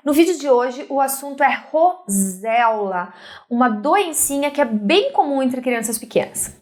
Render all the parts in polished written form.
No vídeo de hoje, o assunto é roséola, uma doencinha que é bem comum entre crianças pequenas.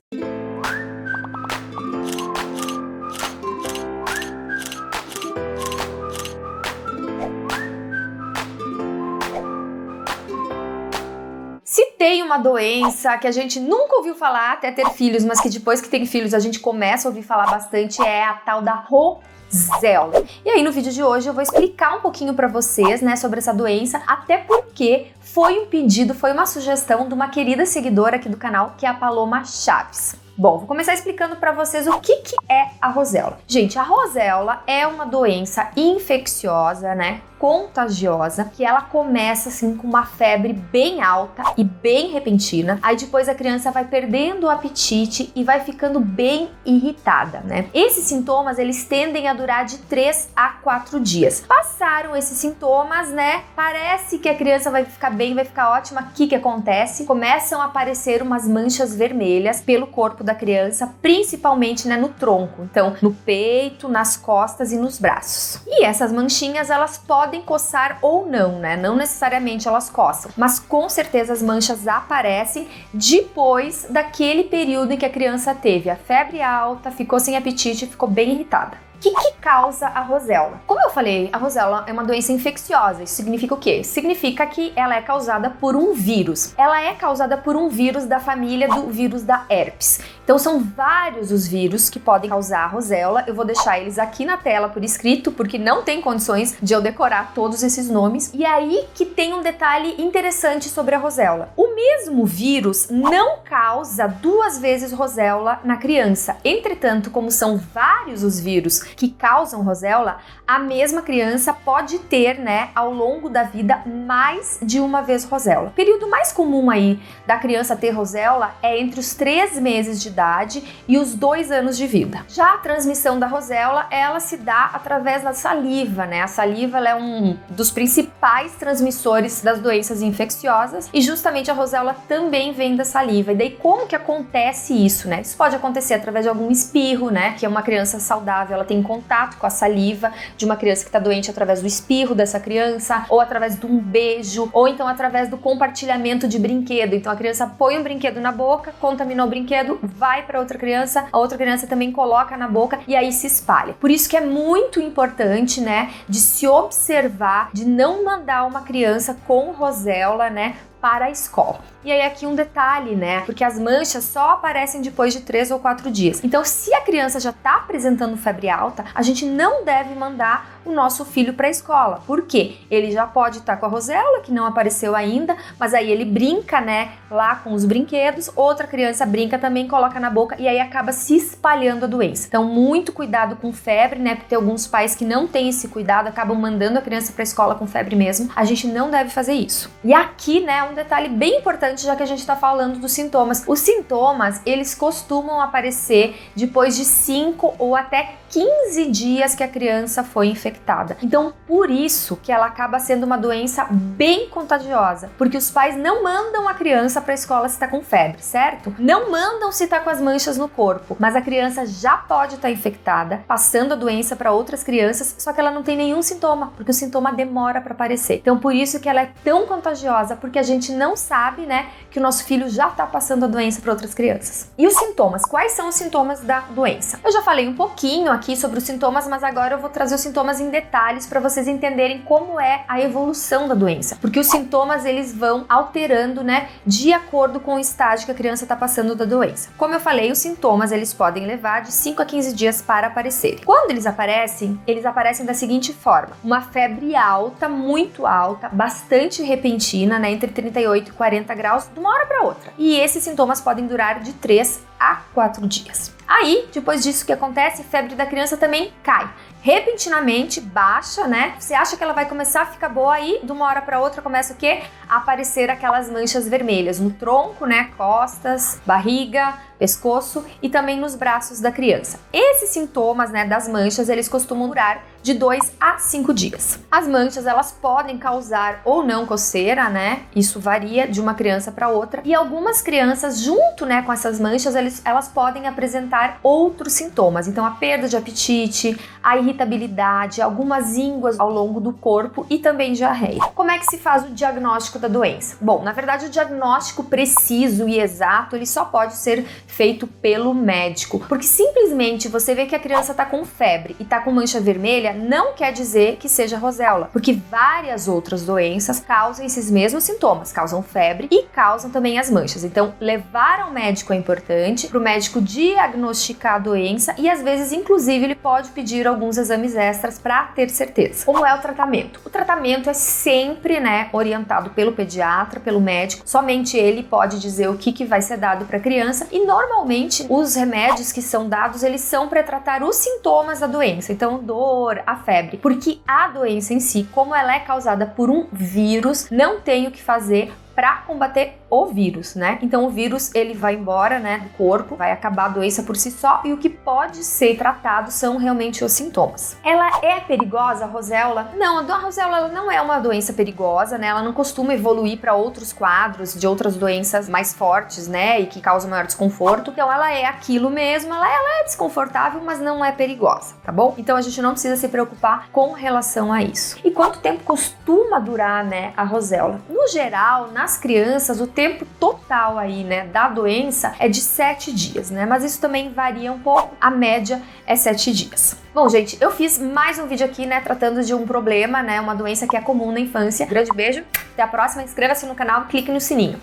Se tem uma doença que a gente nunca ouviu falar até ter filhos, mas que depois que tem filhos a gente começa a ouvir falar bastante, é a tal da roséola. E aí no vídeo de hoje eu vou explicar um pouquinho pra vocês, né, sobre essa doença, até porque foi um pedido, foi uma sugestão de uma querida seguidora aqui do canal, que é a Paloma Chaves. Bom, vou começar explicando para vocês o que é a roséola. Gente, a roséola é uma doença infecciosa, né, contagiosa, que ela começa assim com uma febre bem alta e bem repentina. Aí depois a criança vai perdendo o apetite e vai ficando bem irritada, né? Esses sintomas, eles tendem a durar de 3 a 4 dias. Passaram esses sintomas, né? Parece que a criança vai ficar bem, vai ficar ótima. O que acontece? Começam a aparecer umas manchas vermelhas pelo corpo da criança, principalmente, né, no tronco. Então, no peito, nas costas e nos braços. E essas manchinhas, elas podem coçar ou não, né? Não necessariamente elas coçam, mas com certeza as manchas aparecem depois daquele período em que a criança teve a febre alta, ficou sem apetite e ficou bem irritada. O que causa a roséola? Como eu falei, a roséola é uma doença infecciosa. Isso significa o quê? Significa que ela é causada por um vírus. Ela é causada por um vírus da família do vírus da herpes. Então são vários os vírus que podem causar a roséola. Eu vou deixar eles aqui na tela por escrito, porque não tem condições de eu decorar todos esses nomes. E aí que tem um detalhe interessante sobre a roséola. O mesmo vírus não causa 2 vezes roséola na criança. Entretanto, como são vários os vírus que causam roséola, a mesma criança pode ter, né, ao longo da vida, mais de uma vez roséola. O período mais comum aí da criança ter roséola é entre os 3 meses de idade e os 2 anos de vida. Já a transmissão da roséola, ela se dá através da saliva, né? A saliva, ela é um dos principais transmissores das doenças infecciosas e justamente a roséola também vem da saliva. E daí como que acontece isso, né? Isso pode acontecer através de algum espirro, né? Que é uma criança saudável, ela tem contato com a saliva de uma criança que está doente através do espirro dessa criança, ou através de um beijo, ou então através do compartilhamento de brinquedo. Então a criança põe um brinquedo na boca, contaminou o brinquedo, vai para outra criança, a outra criança também coloca na boca e aí se espalha. Por isso que é muito importante, né, de se observar, de não mandar uma criança com roséola, né, para a escola. E aí aqui um detalhe, né? Porque as manchas só aparecem depois de 3 ou 4 dias. Então, se a criança já está apresentando febre alta, a gente não deve mandar o nosso filho para a escola. Por quê? Ele já pode estar com a roséola, que não apareceu ainda, mas aí ele brinca, né, lá com os brinquedos, outra criança brinca também, coloca na boca e aí acaba se espalhando a doença. Então, muito cuidado com febre, né? Porque tem alguns pais que não têm esse cuidado, acabam mandando a criança para a escola com febre mesmo. A gente não deve fazer isso. E aqui, né, um detalhe bem importante, já que a gente está falando dos sintomas. Os sintomas, eles costumam aparecer depois de 5 ou até 15 dias que a criança foi infectada. Então, por isso que ela acaba sendo uma doença bem contagiosa, porque os pais não mandam a criança para a escola se está com febre, certo? Não mandam se está com as manchas no corpo, mas a criança já pode estar infectada, passando a doença para outras crianças, só que ela não tem nenhum sintoma, porque o sintoma demora para aparecer. Então, por isso que ela é tão contagiosa, porque a gente não sabe, né, que o nosso filho já está passando a doença para outras crianças. E os sintomas? Quais são os sintomas da doença? Eu já falei um pouquinho aqui sobre os sintomas, mas agora eu vou trazer os sintomas em detalhes para vocês entenderem como é a evolução da doença, porque os sintomas, eles vão alterando, né, de acordo com o estágio que a criança está passando da doença. Como eu falei, os sintomas, eles podem levar de 5 a 15 dias para aparecerem. Quando eles aparecem da seguinte forma: uma febre alta, muito alta, bastante repentina, né, entre 38 e 40 graus, de uma hora para outra. E esses sintomas podem durar de 3 a 4 dias. Aí, depois disso, o que acontece? A febre da criança também cai. Repentinamente baixa, né? Você acha que ela vai começar a ficar boa, aí de uma hora para outra começa o quê? A aparecer aquelas manchas vermelhas no tronco, né? Costas, barriga, pescoço e também nos braços da criança. Esses sintomas, né, das manchas, eles costumam durar de 2 a 5 dias. As manchas, elas podem causar ou não coceira, né? Isso varia de uma criança para outra. E algumas crianças, junto, né, com essas manchas, elas podem apresentar outros sintomas. Então, a perda de apetite, a irritabilidade, algumas ínguas ao longo do corpo e também diarreia. Como é que se faz o diagnóstico da doença? Bom, na verdade, o diagnóstico preciso e exato, ele só pode ser feito pelo médico. Porque simplesmente você vê que a criança está com febre e está com mancha vermelha, não quer dizer que seja roséola, porque várias outras doenças causam esses mesmos sintomas, causam febre e causam também as manchas. Então, levar ao médico é importante, para o médico diagnosticar a doença e às vezes, inclusive, ele pode pedir alguns exames extras para ter certeza. Como é o tratamento? O tratamento é sempre, né, orientado pelo pediatra, pelo médico, somente ele pode dizer o que vai ser dado para a criança e normalmente os remédios que são dados, eles são para tratar os sintomas da doença, então dor, a febre, porque a doença em si, como ela é causada por um vírus, não tem o que fazer para combater o vírus, né? Então o vírus ele vai embora, né, do corpo, vai acabar a doença por si só e o que pode ser tratado são realmente os sintomas. Ela é perigosa, a roséola? Não, a roséola ela não é uma doença perigosa, né? Ela não costuma evoluir para outros quadros de outras doenças mais fortes, né, e que causam maior desconforto. Então ela é aquilo mesmo, ela é desconfortável, mas não é perigosa, tá bom? Então a gente não precisa se preocupar com relação a isso. E quanto tempo costuma durar, né, a roséola? No geral, nas crianças, o tempo total aí, né, da doença é de 7 dias, né? Mas isso também varia um pouco, a média é 7 dias. Bom, gente, eu fiz mais um vídeo aqui, né, tratando de um problema, né, uma doença que é comum na infância. Grande beijo, até a próxima, inscreva-se no canal e clique no sininho.